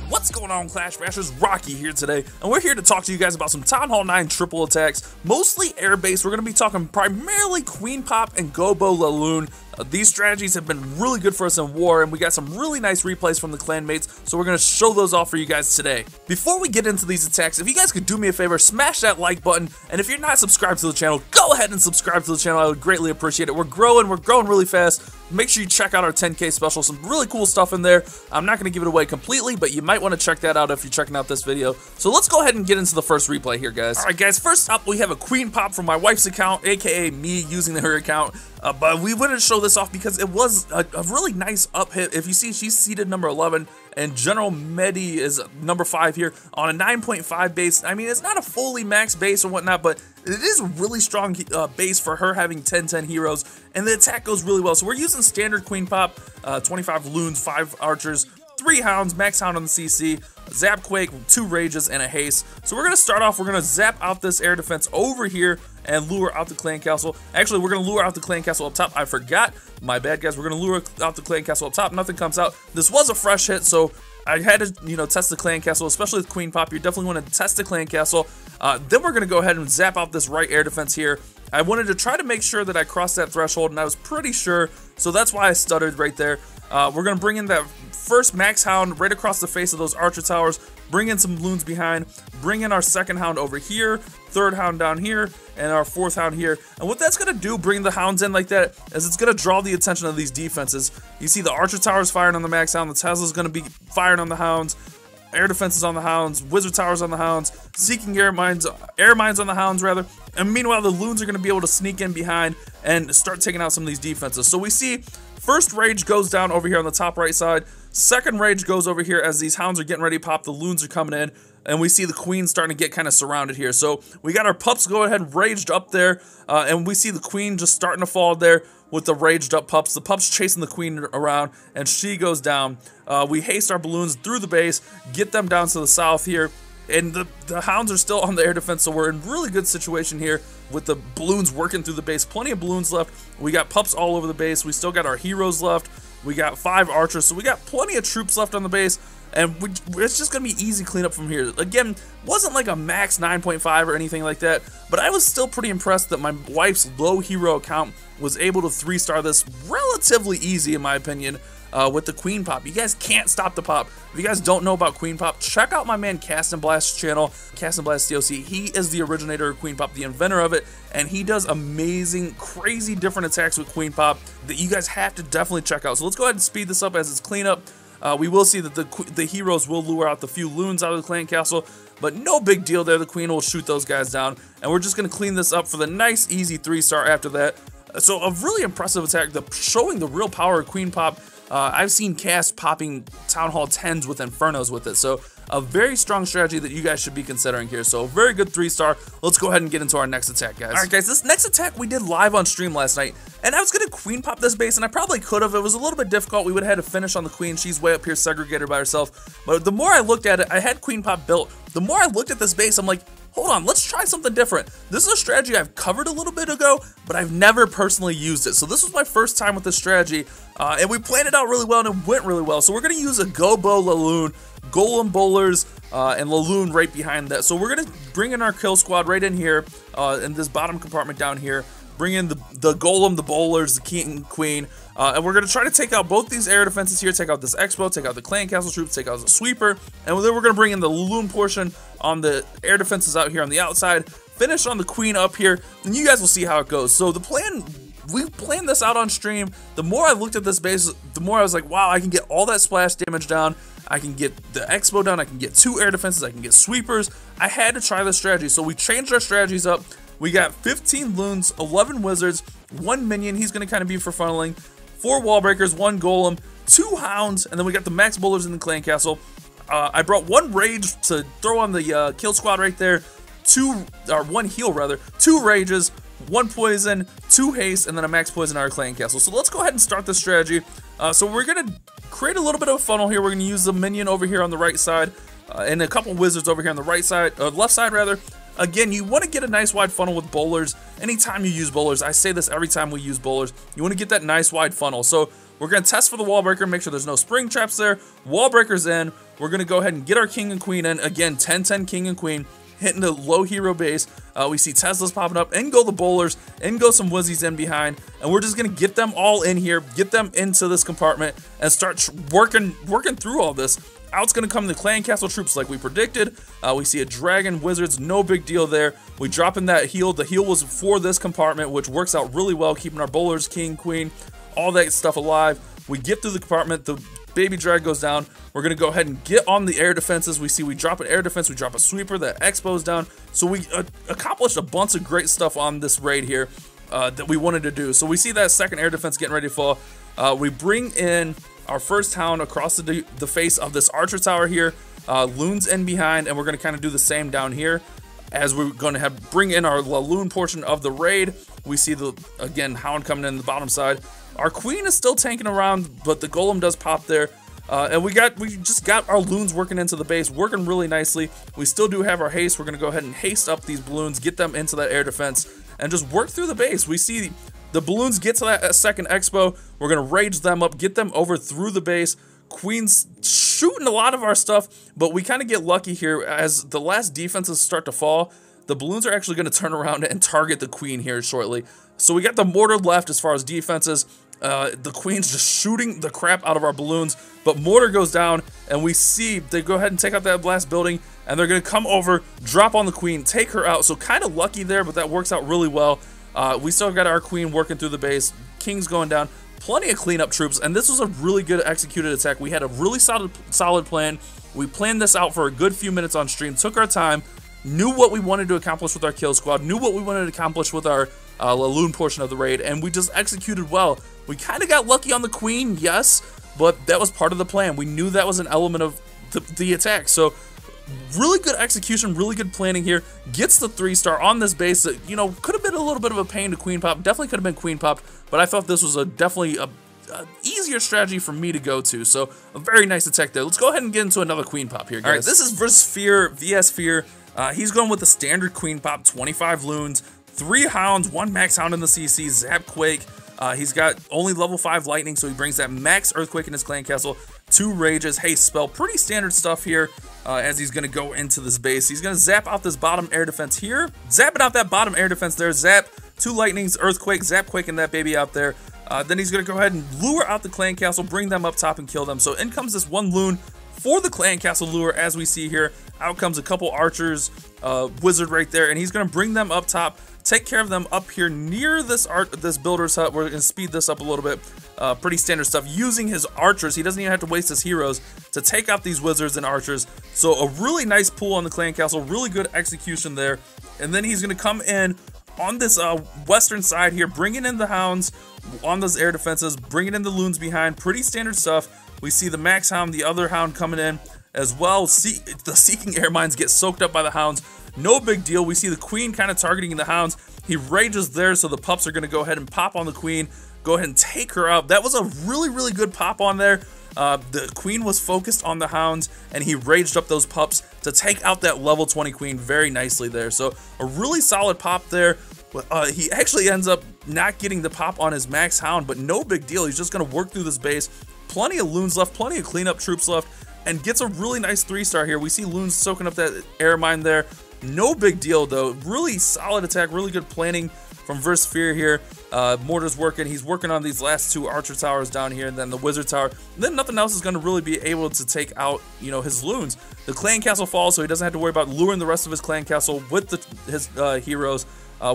What's going on, Clash Bashers? Rocky here today, and we're here to talk to you guys about some Town Hall 9 triple attacks, mostly air-based. We're going to be talking primarily Queen Pop and GoBoLaLoon. These strategies have been really good for us in war, and we got some really nice replays from the clan mates, so we're going to show those off for you guys today. Before we get into these attacks, if you guys could do me a favor, smash that like button, and if you're not subscribed to the channel, go ahead and subscribe to the channel. I would greatly appreciate it. We're growing really fast. Make sure you check out our 10K special, some really cool stuff in there. I'm not going to give it away completely, but you might want to check that out if you're checking out this video. So let's go ahead and get into the first replay here, guys. Alright guys, first up we have a Queen Pop from my wife's account, aka me using her account. But we wanted to show this off because it was a really nice up hit. If you see, she's seeded number 11, and General Medi is number 5 here on a 9.5 base. I mean, it's not a fully max base or whatnot, but it is a really strong base for her having 10-10 heroes, and the attack goes really well. So we're using standard Queen Pop, 25 loons, 5 archers, 3 hounds, max hound on the CC, zap quake, 2 rages, and a haste. So we're going to start off, we're going to zap out this air defense over here and lure out the clan castle. Actually, we're going to lure out the clan castle up top. I forgot. My bad, guys. We're going to lure out the clan castle up top. Nothing comes out. This was a fresh hit, so I had to, test the clan castle, especially with Queen Pop. You definitely want to test the clan castle. Then we're going to go ahead and zap out this right air defense here. I wanted to try to make sure that I crossed that threshold, and I was pretty sure, so that's why I stuttered right there. We're going to bring in that first max hound right across the face of those archer towers, bring in some loons behind, bring in our second hound over here, third hound down here, and our fourth hound here. And what that's going to do, bring the hounds in like that, is it's going to draw the attention of these defenses. You see the archer towers firing on the max hound, the Tesla's going to be firing on the hounds, air defenses on the hounds, wizard towers on the hounds, seeking air mines on the hounds rather, and meanwhile the loons are going to be able to sneak in behind and start taking out some of these defenses. So we see first rage goes down over here on the top right side, second rage goes over here as these hounds are getting ready to pop, the loons are coming in, and we see the queen starting to get kind of surrounded here. So we got our pups go ahead raged up there, and we see the queen just starting to fall there with the raged up pups. The pups chasing the queen around, and she goes down. We haste our balloons through the base, get them down to the south here, and the hounds are still on the air defense, so we're in really good situation here with the balloons working through the base. Plenty of balloons left. We got pups all over the base. We still got our heroes left. We got 5 archers, so we got plenty of troops left on the base, and it's just going to be easy cleanup from here. Again, wasn't like a max 9.5 or anything like that, but I was still pretty impressed that my wife's low hero account was able to 3-star this relatively easy, in my opinion, with the Queen Pop. You guys can't stop the pop. If you guys don't know about Queen Pop, check out my man Cast and Blast's channel, Cast and Blast DOC. He is the originator of Queen Pop, the inventor of it, and he does amazing, crazy different attacks with Queen Pop that you guys have to definitely check out. So let's go ahead and speed this up as it's cleanup. We will see that the heroes will lure out the few loons out of the clan castle, but no big deal there. The queen will shoot those guys down, and we're just going to clean this up for the nice, easy 3-star after that. So a really impressive attack, showing the real power of Queen Pop. I've seen Cast popping Town Hall 10s with Infernos with it, so a very strong strategy that you guys should be considering here. So very good 3-star. Let's go ahead and get into our next attack, guys. Alright guys, this next attack we did live on stream last night, and I was going to Queen Pop this base, and I probably could have. It was a little bit difficult. We would have had to finish on the queen. She's way up here segregated by herself. But the more I looked at it, I had Queen Pop built. The more I looked at this base, I'm like, hold on, let's try something different. This is a strategy I've covered a little bit ago, but I've never personally used it. So this was my first time with this strategy, and we planned it out really well, and it went really well. So we're going to use a GoBoLaLoon, Golem Bowlers, and LaLoon right behind that. So we're going to bring in our kill squad right in here, in this bottom compartment down here. Bring in the Golem, the Bowlers, the King and Queen, and we're going to try to take out both these air defenses here, take out this Expo, take out the Clan Castle troops, take out the Sweeper, and then we're going to bring in the LaLoon portion on the air defenses out here on the outside, finish on the Queen up here, and you guys will see how it goes. So the plan, we planned this out on stream. The more I looked at this base, the more I was like, wow, I can get all that splash damage down, I can get the Expo down, I can get 2 air defenses, I can get Sweepers. I had to try this strategy, so we changed our strategies up. We got 15 loons, 11 wizards, 1 minion, he's going to kind of be for funneling, 4 wall breakers, 1 golem, 2 hounds, and then we got the max bowlers in the clan castle. I brought 1 rage to throw on the kill squad right there, 1 heal rather, 2 rages, 1 poison, 2 haste, and then a max poison in our clan castle. So let's go ahead and start this strategy. So we're going to create a little bit of a funnel here. We're going to use the minion over here on the right side, and a couple wizards over here on the right side, left side rather. Again, you want to get a nice wide funnel with bowlers. Anytime you use bowlers, I say this every time we use bowlers, you want to get that nice wide funnel. So we're going to test for the wall breaker, make sure there's no spring traps there. Wall breaker's in. We're going to go ahead and get our king and queen in. Again, 10-10 king and queen, hitting the low hero base. We see Teslas popping up, and go the bowlers, and go some Wizzies in behind. And we're just going to get them all in here, get them into this compartment, and start working through all this. Out's going to come the clan castle troops like we predicted. We see a dragon, wizards, no big deal there. We drop in that heal. The heal was for this compartment, which works out really well, keeping our bowlers, king, queen, all that stuff alive. We get through the compartment. The baby drag goes down. We're going to go ahead and get on the air defenses. We see we drop an air defense. We drop a sweeper. That expo's down. So we accomplished a bunch of great stuff on this raid here that we wanted to do. So we see that second air defense getting ready to fall. We bring in our first hound across the face of this archer tower here. Loons in behind, and we're going to kind of do the same down here as we're going to bring in our LaLoon portion of the raid. We see again hound coming in the bottom side. Our queen is still tanking around, but the golem does pop there. And we just got our loons working into the base, working really nicely. We still do have our haste. We're going to go ahead and haste up these balloons, get them into that air defense, and just work through the base. We see the balloons get to that second expo. We're going to rage them up, get them over through the base. Queen's shooting a lot of our stuff, but we kind of get lucky here as the last defenses start to fall. The balloons are actually going to turn around and target the queen here shortly. So we got the mortar left as far as defenses. The queen's just shooting the crap out of our balloons, but mortar goes down, and we see they go ahead and take out that last building, and they're going to come over, drop on the queen, take her out. So kind of lucky there, but that works out really well. We still got our queen working through the base. King's going down. Plenty of cleanup troops, and this was a really good executed attack. We had a really solid plan. We planned this out for a good few minutes on stream, took our time, knew what we wanted to accomplish with our kill squad, knew what we wanted to accomplish with our LaLoon portion of the raid, and we just executed well. We kind of got lucky on the queen, yes, but that was part of the plan. We knew that was an element of the attack. So really good execution, really good planning here. Gets the 3-star on this base that, you know, could have been a little bit of a pain to queen pop. Definitely could have been queen popped, but I thought this was definitely a easier strategy for me to go to. So a very nice attack there. Let's go ahead and get into another queen pop here, guys. All right, this is versus Fear, VS Fear. He's going with the standard queen pop, 25 loons, 3 hounds, 1 max hound in the CC, Zap Quake. He's got only level 5 lightning, so he brings that max earthquake in his clan castle, 2 rages, haste spell, pretty standard stuff here as he's going to go into this base. He's going to zap out this bottom air defense here, zapping out that bottom air defense there, zap, 2 lightnings, earthquake, zap quake, and that baby out there. Then he's going to go ahead and lure out the clan castle, bring them up top and kill them. So in comes this 1 loon for the clan castle lure, as we see here. Out comes a couple archers, wizard right there, and he's going to bring them up top, take care of them up here near this builder's hut. We're going to speed this up a little bit. Pretty standard stuff. Using his archers, he doesn't even have to waste his heroes to take out these wizards and archers. So a really nice pull on the clan castle, really good execution there. And then he's going to come in on this western side here, bringing in the hounds on those air defenses, bringing in the loons behind. Pretty standard stuff. We see the max hound, the other hound coming in as well. The seeking air mines get soaked up by the hounds. No big deal. We see the queen kind of targeting the hounds. He rages there, so the pups are going to go ahead and pop on the queen, go ahead and take her out. That was a really, really good pop on there. The queen was focused on the hounds, and he raged up those pups to take out that level 20 queen very nicely there. So a really solid pop there. He actually ends up not getting the pop on his max hound, but no big deal. He's just going to work through this base. Plenty of loons left, plenty of cleanup troops left, and gets a really nice 3-star here. We see loons soaking up that air mine there. No big deal, though. Really solid attack, really good planning from Verse Fear here. Mortar's working. He's working on these last 2 archer towers down here, and then the wizard tower. And then nothing else is going to really be able to take out, you know, his loons. The clan castle falls, so he doesn't have to worry about luring the rest of his clan castle with his heroes.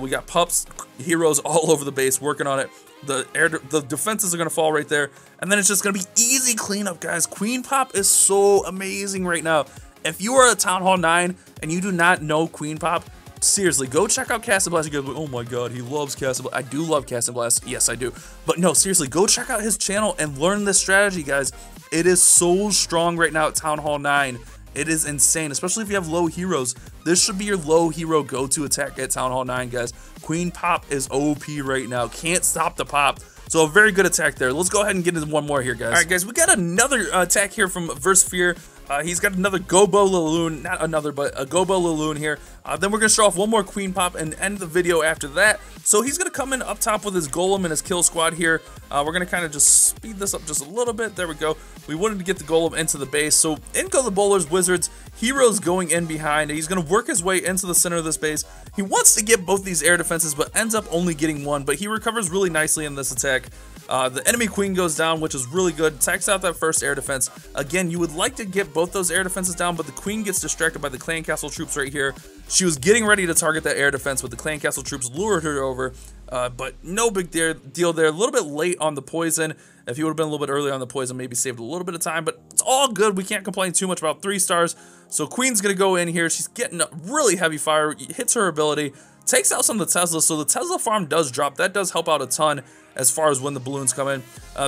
We got pups, heroes all over the base working on it. The defenses are going to fall right there. And then it's just going to be easy cleanup, guys. Queen Pop is so amazing right now. If you are at Town Hall 9 and you do not know Queen Pop, seriously, go check out Casting Blast. You go, oh my god, he loves Casting Blast. I do love Casting Blast. Yes, I do. But no, seriously, go check out his channel and learn this strategy, guys. It is so strong right now at Town Hall 9. It is insane, especially if you have low heroes. This should be your low hero go-to attack at Town Hall 9, guys. Queen Pop is OP right now. Can't stop the pop. So a very good attack there. Let's go ahead and get into one more here, guys. All right, guys, we got another attack here from Verse Fear. He's got another GoBoLaLoon, not another, but a GoBoLaLoon here. Then we're going to show off one more Queen Pop and end the video after that. So he's going to come in up top with his Golem and his kill squad here. We're going to kind of just speed this up just a little bit. There we go. We wanted to get the Golem into the base. So in go the bowlers, wizards, heroes going in behind. He's going to work his way into the center of this base. He wants to get both these air defenses, but ends up only getting one. But he recovers really nicely in this attack. The enemy queen goes down, which is really good. Takes out that first air defense. Again, you would like to get both those air defenses down, but the queen gets distracted by the clan castle troops right here. She was getting ready to target that air defense, but the clan castle troops lured her over. But no big deal there. A little bit late on the poison. If you would have been a little bit earlier on the poison, maybe saved a little bit of time, but it's all good. We can't complain too much about 3 stars. So queen's going to go in here. She's getting a really heavy fire, hits her ability, takes out some of the Teslas. So the Tesla farm does drop. That does help out a ton as far as when the balloons come in.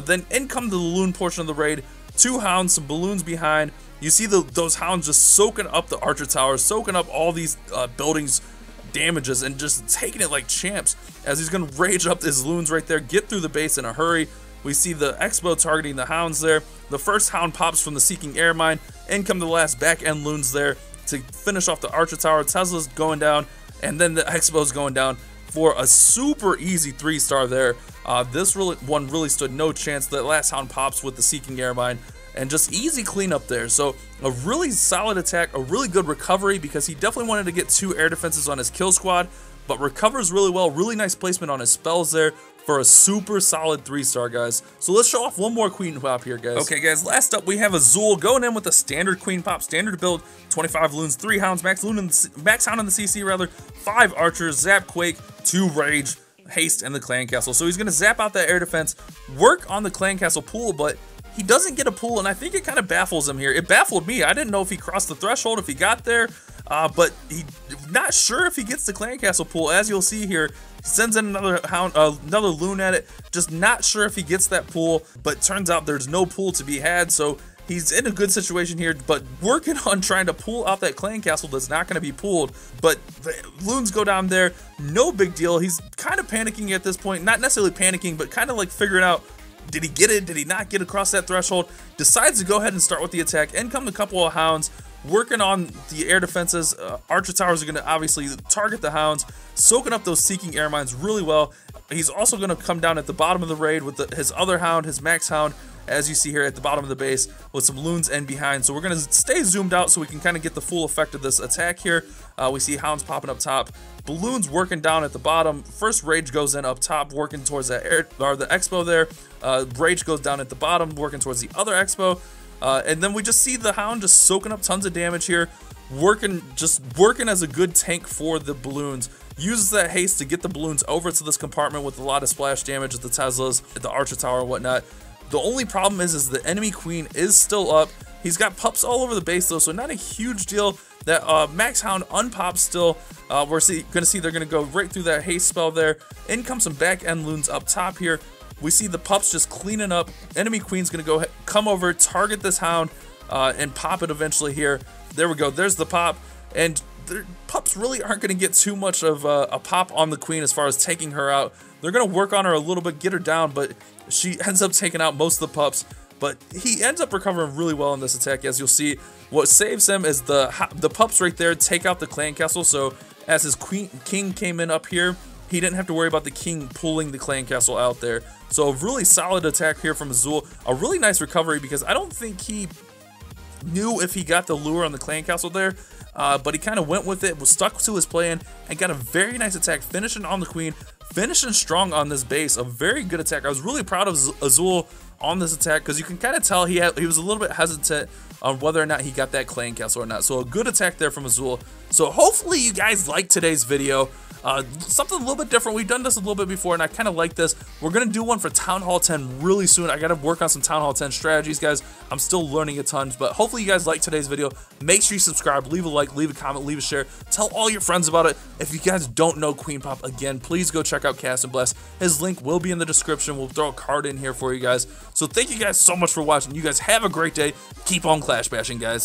Then in come the Loon portion of the raid. 2 hounds, some balloons behind. You see those hounds just soaking up the archer towers, soaking up all these buildings damages, and just taking it like champs, as he's going to rage up his loons right there, get through the base in a hurry. We see the Expo targeting the hounds there. The first hound pops from the Seeking Air Mine. In come the last back end loons there to finish off the archer tower. Tesla's going down, and then the Expo's going down for a super easy 3-star there. This one really stood no chance. That last hound pops with the Seeking Air Mine, and just easy cleanup there. So a really solid attack, a really good recovery, because he definitely wanted to get 2 air defenses on his kill squad, but recovers really well. Really nice placement on his spells there for a super solid 3-star, guys. So let's show off one more Queen Pop here, guys. Okay, guys, last up we have Azul going in with a standard Queen Pop, standard build, 25 loons, 3 hounds, max hound in the CC rather, 5 archers, zap, quake, 2 rage, haste, and the clan castle. So he's going to zap out that air defense, work on the clan castle pool, but he doesn't get a pool, and I think it kind of baffles him here. It baffled me. I didn't know if he crossed the threshold, if he got there, but he not sure if he gets the clan castle pool. As you'll see here, he sends in another hound, another loon at it. Just not sure if he gets that pool, but turns out there's no pool to be had. So he's in a good situation here, but working on trying to pull out that clan castle that's not going to be pulled. But the loons go down there, no big deal. He's kind of panicking at this point, not necessarily panicking, but kind of like figuring out, did he get it? Did he not get across that threshold? Decides to go ahead and start with the attack. In come a couple of hounds, working on the air defenses. Archer towers are going to obviously target the hounds, soaking up those Seeking Air Mines really well. He's also going to come down at the bottom of the raid with his other hound, his max hound, as you see here at the bottom of the base, with some loons in behind. So we're going to stay zoomed out so we can kind of get the full effect of this attack here. We see hounds popping up top, balloons working down at the bottom. First rage goes in up top, working towards that air, or the Expo there. Rage goes down at the bottom, working towards the other Expo. And then we just see the hound just soaking up tons of damage here, working as a good tank for the balloons. Uses that haste to get the balloons over to this compartment with a lot of splash damage at the Teslas, at the Archer Tower and whatnot. The only problem is the enemy queen is still up. He's got pups all over the base though, so not a huge deal. That max hound unpops still. We're going to see they're going to go right through that haste spell there. In comes some back end loons up top here. We see the pups just cleaning up. Enemy queen's going to come over, target this hound, and pop it eventually here. There we go. There's the pop. And the pups really aren't going to get too much of a pop on the queen as far as taking her out. They're going to work on her a little bit, get her down, but she ends up taking out most of the pups. But he ends up recovering really well in this attack. As you'll see, what saves him is the pups right there take out the clan castle. So as his king came in up here, he didn't have to worry about the king pulling the clan castle out there. So a really solid attack here from Azul. A really nice recovery, because I don't think he knew if he got the lure on the clan castle there. But he kind of went with it, was stuck to his plan, and got a very nice attack, finishing on the queen, finishing strong on this base. A very good attack. I was really proud of Azul on this attack, because you can kind of tell he was a little bit hesitant on whether or not he got that clan castle or not. So a good attack there from Azul. So hopefully you guys liked today's video. Something a little bit different. We've done this a little bit before, and I kind of like this. We're going to do one for Town Hall 10 really soon. I got to work on some Town Hall 10 strategies, guys. I'm still learning a ton, but hopefully you guys liked today's video. Make sure you subscribe, leave a like, leave a comment, leave a share. Tell all your friends about it. If you guys don't know Queen Pop, again, please go check out Cast and Bless. His link will be in the description. We'll throw a card in here for you guys. So thank you guys so much for watching. You guys have a great day. Keep on clash bashing, guys.